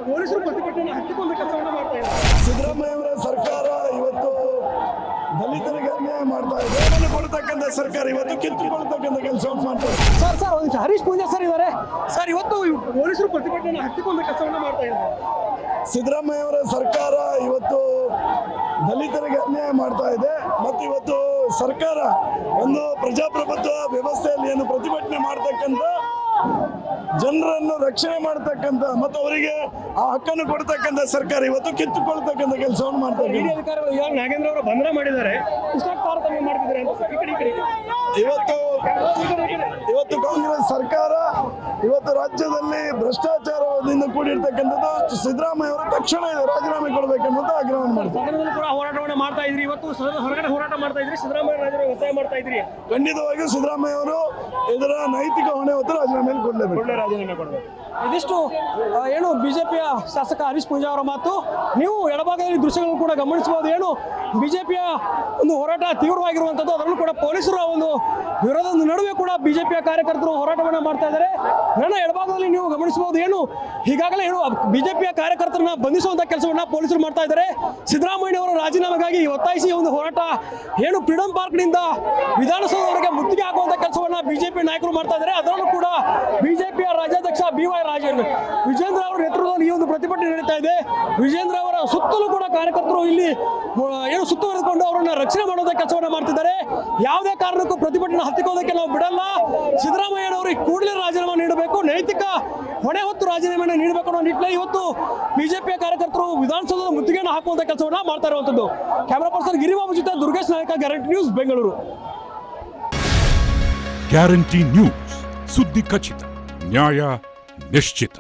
ಪೊಲೀಸರು ಪ್ರತಿಭಟನೆ ಹತ್ತಿಕೊಂಡ ಕೆಲಸವನ್ನು ಮಾಡ್ತಾ ಇದ್ದಾರೆ. ಸಿದ್ದರಾಮಯ್ಯ ಅವರ ಸರ್ಕಾರ ಇವತ್ತು ದಲಿತರಿಗೆ ಅನ್ಯಾಯ ಮಾಡ್ತಾ ಇದೆ. ವೇತನ ಕೊಡ್ತಕ್ಕಂಥ ಸರ್ಕಾರ ಇವತ್ತು ಕಿತ್ತುಕೊಳ್ತಕ್ಕಂಥ ಕೆಲಸವನ್ನು ಮಾಡ್ತಾ ಇದೆ. ಸರ್ ಒಂದು ಹರೀಶ್ ಪೂಜಾ ಸರ್ ಇದ್ದಾರೆ ಸರ್. ಇವತ್ತು ಪೊಲೀಸರು ಪ್ರತಿಭಟನೆ ಹತ್ತಿಕೊಂಡ ಕೆಲಸವನ್ನು ಮಾಡ್ತಾ ಇದ್ದಾರೆ. ಸಿದ್ದರಾಮಯ್ಯ ಅವರ ಸರ್ಕಾರ ಇವತ್ತು ದಲಿತರಿಗೆ ಅನ್ಯಾಯ ಮಾಡ್ತಾ ಇದೆ ಮತ್ತು ಇವತ್ತು ಸರ್ಕಾರ ಒಂದು ಪ್ರಜಾಪ್ರಭುತ್ವ ವ್ಯವಸ್ಥೆಯಲ್ಲಿ ಏನು ಪ್ರತಿಭಟನೆ ಮಾಡ್ತಕ್ಕಂಥ ಜನರನ್ನು ರಕ್ಷಣೆ ಮಾಡ್ತಕ್ಕಂಥ ಮತ್ತು ಅವರಿಗೆ ಆ ಹಕ್ಕನ್ನು ಕೊಡ್ತಕ್ಕಂಥ ಸರ್ಕಾರ ಇವತ್ತು ಕಿತ್ತುಕೊಳ್ತಕ್ಕಂಥ ಕೆಲಸವನ್ನು ಮಾಡ್ತಾ ಇದೆ. ಇಡಿ ಅಧಿಕಾರಿಗಳು ಇವಾಗ ನಾಗೇಂದ್ರ ಅವರು ಬಂಧನ ಮಾಡಿದ್ದಾರೆ. ಇಷ್ಟಕ್ಕೆ ತಾರತಮ್ಯ ಮಾಡ್ತಿದ್ದಾರೆ ಅಂತ ಇವತ್ತು ಕಾಂಗ್ರೆಸ್ ಸರ್ಕಾರ ಇವತ್ತು ರಾಜ್ಯದಲ್ಲಿ ಭ್ರಷ್ಟಾಚಾರದಿಂದ ಕೂಡಿರ್ತಕ್ಕಂಥದ್ದು. ಸಿದ್ದರಾಮಯ್ಯ ಅವರು ತಕ್ಷಣ ರಾಜೀನಾಮೆ ಕೊಡಬೇಕೆಂಬುದು ಆಗ್ರಹವನ್ನು ಮಾಡ್ತಾರೆ. ಸದನದಲ್ಲಿ ಕೂಡ ಹೋರಾಟವನ್ನು ಮಾಡ್ತಾ ಇದ್ರಿ. ಇವತ್ತು ಹೊರಗಡೆ ಹೋರಾಟ ಮಾಡ್ತಾ ಇದ್ರಿ. ಸಿದ್ದರಾಮಯ್ಯ ರಾಜೀನಾಮೆ ಒತ್ತಾಯ ಮಾಡ್ತಾ ಇದ್ರಿ. ಖಂಡಿತವಾಗಿಯೂ ಸಿದ್ದರಾಮಯ್ಯ ಅವರು ಇದರ ನೈತಿಕ ಹೊಣೆ ಹೊತ್ತು ರಾಜೀನಾಮೆ ಕೊಡಲೇಬೇಕು. ರಾಜೀನಾಮೆ ಕೊಡಬೇಕು. ಇದಿಷ್ಟು ಏನು ಬಿಜೆಪಿಯ ಶಾಸಕ ಹರೀಶ್ ಪೂಜಾ ಅವರ ಮಾತು. ನೀವು ಎಡಭಾಗದಲ್ಲಿ ದೃಶ್ಯಗಳನ್ನು ಕೂಡ ಗಮನಿಸಬಹುದು. ಏನು ಬಿಜೆಪಿಯ ಒಂದು ಹೋರಾಟ ತೀವ್ರವಾಗಿರುವಂಥದ್ದು. ಅದರಲ್ಲೂ ಕೂಡ ಪೊಲೀಸರ ಒಂದು ವಿರೋಧದ ನಡುವೆ ಕೂಡ ಬಿಜೆಪಿಯ ಕಾರ್ಯಕರ್ತರು ಹೋರಾಟವನ್ನು ಮಾಡ್ತಾ ಇದ್ದಾರೆ. ನನ್ನ ಎಡಭಾಗದಲ್ಲಿ ನೀವು ಗಮನಿಸಬಹುದು. ಏನು ಈಗಾಗಲೇ ಏನು ಬಿಜೆಪಿಯ ಕಾರ್ಯಕರ್ತರನ್ನ ಬಂಧಿಸುವಂತ ಕೆಲಸವನ್ನ ಪೊಲೀಸರು ಮಾಡ್ತಾ ಇದ್ದಾರೆ. ಸಿದ್ದರಾಮಯ್ಯ ಅವರ ರಾಜೀನಾಮೆಗಾಗಿ ಒತ್ತಾಯಿಸಿ ಒಂದು ಹೋರಾಟ ಏನು ಫ್ರೀಡಂ ಪಾರ್ಕ್ನಿಂದ ವಿಧಾನಸೌಧವರೆಗೆ ಮುತ್ತಿಗೆ ಹಾಕುವಂತ ಕೆಲಸವನ್ನ ಬಿಜೆಪಿ ನಾಯಕರು ಮಾಡ್ತಾ ಇದ್ದಾರೆ. ಅದರಲ್ಲೂ ಕೂಡ ಬಿಜೆಪಿಯ ರಾಜ್ಯಾಧ್ಯಕ್ಷ BY ವಿಜೇಂದ್ರ ಅವರ ನೇತೃತ್ವದಲ್ಲಿ ಈ ಒಂದು ಪ್ರತಿಭಟನೆ ನಡೀತಾ ಇದೆ. ವಿಜೇಂದ್ರ ಅವರ ಸುತ್ತಲೂ ಕೂಡ ಕಾರ್ಯಕರ್ತರು ಇಲ್ಲಿ ಏನು ಸುತ್ತುವರೆದುಕೊಂಡು ಅವರನ್ನ ರಕ್ಷಣೆ ಮಾಡುವಂತ ಕೆಲಸವನ್ನ ಮಾಡ್ತಿದ್ದಾರೆ. ಯಾವುದೇ ಕಾರಣಕ್ಕೂ ಪ್ರತಿಭಟನೆ ಹತ್ತಿಕೋದಕ್ಕೆ ನಾವು ಬಿಡಲ್ಲ. ಸಿದ್ದರಾಮಯ್ಯನವರು ಕೂಡಲೇ ರಾಜೀನಾಮೆ ನೀಡಬೇಕು, ನೈತಿಕ ಹೊಣೆ ಹೊತ್ತು ರಾಜೀನಾಮೆಯನ್ನು ನೀಡಬೇಕು ಅನ್ನೋ ನಿಟ್ಟಿನಲ್ಲಿ ಇವತ್ತು ಬಿಜೆಪಿಯ ಕಾರ್ಯಕರ್ತರು ವಿಧಾನಸೌಧದ ಮುತ್ತಿಗೆಯನ್ನು ಹಾಕುವಂತ ಕೆಲಸವನ್ನ ಮಾಡ್ತಾ ಇರುವಂತದ್ದು. ಕ್ಯಾಮರಾ ಪರ್ಸನ್ ಗಿರಿಬಾಬು ಜೊತೆ ದುರ್ಗೇಶ್ ನಾಯಕ, guarantee news, Bengaluru. Guarantee news, ಸುದ್ದಿ ಖಚಿತ, ನ್ಯಾಯ ನಿಶ್ಚಿತ.